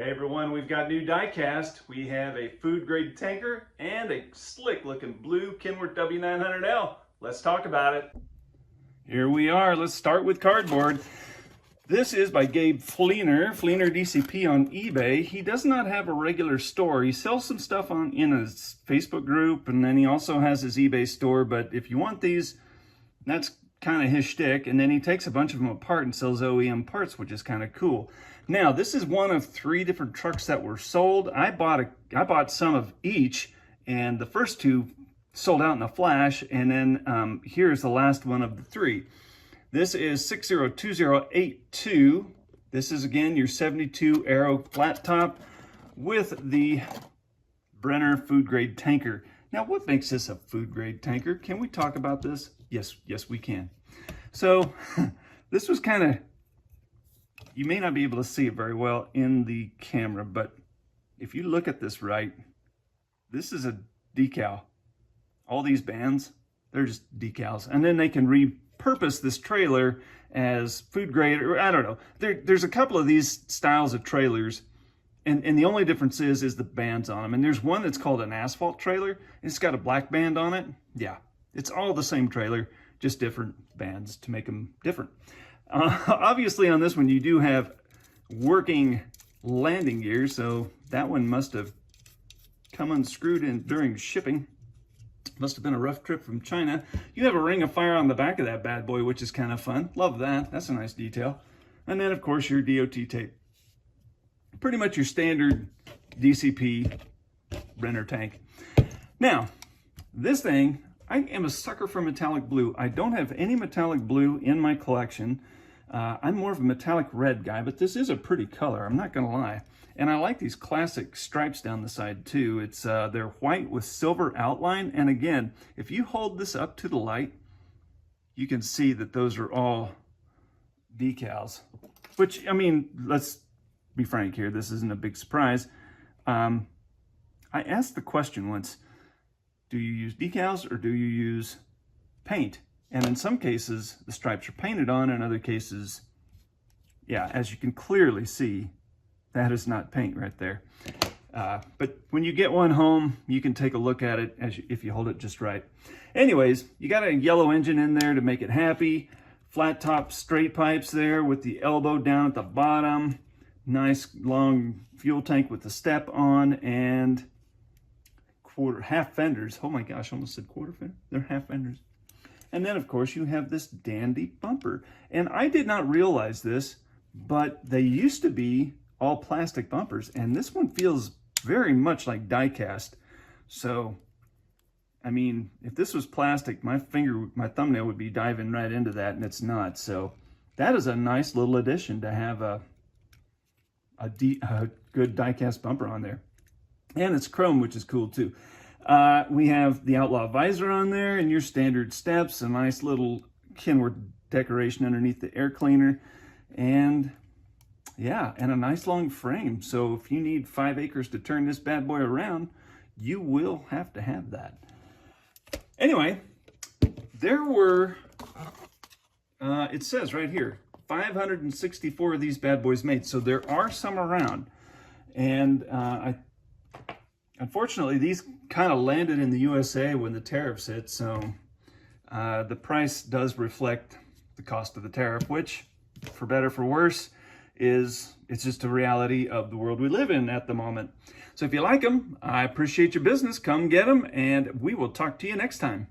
Hey everyone, we've got new diecast. We have a food grade tanker and a slick looking blue Kenworth W900L. Let's talk about it. Here we are. Let's start with cardboard. This is by Gabe Fleener DCP on eBay. He does not have a regular store. He sells some stuff in his Facebook group, and then he also has his eBay store. But if you want these, that's kind of his shtick. And then he takes a bunch of them apart and sells OEM parts, which is kind of cool. Now, this is one of 3 different trucks that were sold. I bought some of each, and the first 2 sold out in a flash. And then here's the last one of the 3. This is 602082. This is, again, your 72 Aero flat top with the Brenner food grade tanker. Now, what makes this a food grade tanker? Can we talk about this? Yes, we can. So this was kind of, you may not be able to see it very well in the camera, but if you look at this right, this is a decal. All these bands, they're just decals. And then they can repurpose this trailer as food grade, or I don't know. There's a couple of these styles of trailers, and the only difference is the bands on them. And there's one that's called an asphalt trailer. It's got a black band on it. Yeah, it's all the same trailer, just different bands to make them different. Obviously on this one, you do have working landing gear, so that one must have come unscrewed in during shipping. Must have been a rough trip from China. You have a ring of fire on the back of that bad boy, which is kind of fun. Love that. That's a nice detail. And then, of course, your DOT tape. Pretty much your standard DCP Brenner tank. Now, this thing, I am a sucker for metallic blue. I don't have any metallic blue in my collection. I'm more of a metallic red guy, but this is a pretty color, I'm not gonna lie. And I like these classic stripes down the side too. It's they're white with silver outline. And again, if you hold this up to the light, you can see that those are all decals. Which, I mean, let's be frank here, this isn't a big surprise. I asked the question once, do you use decals or do you use paint? And in some cases, the stripes are painted on. In other cases, yeah, as you can clearly see, that is not paint right there. But when you get one home, you can take a look at it if you hold it just right. Anyways, you got a yellow engine in there to make it happy. Flat top straight pipes there with the elbow down at the bottom. Nice long fuel tank with the step on, and half fenders. Oh my gosh, I almost said quarter fender. They're half fenders. And then, of course, you have this dandy bumper. And I did not realize this, but they used to be all plastic bumpers, and this one feels very much like die-cast. So, I mean, if this was plastic, my thumbnail would be diving right into that, and it's not. So that is a nice little addition to have a good die-cast bumper on there. And it's chrome, which is cool too. We have the Outlaw visor on there, and your standard steps, a nice little Kenworth decoration underneath the air cleaner, and yeah, and a nice long frame. So if you need 5 acres to turn this bad boy around, you will have to have that. Anyway, there were, it says right here, 564 of these bad boys made. So there are some around. And unfortunately, these kind of landed in the USA when the tariffs hit, so the price does reflect the cost of the tariff, which, for better for worse, it's just a reality of the world we live in at the moment. So if you like them, I appreciate your business. Come get them, and we will talk to you next time.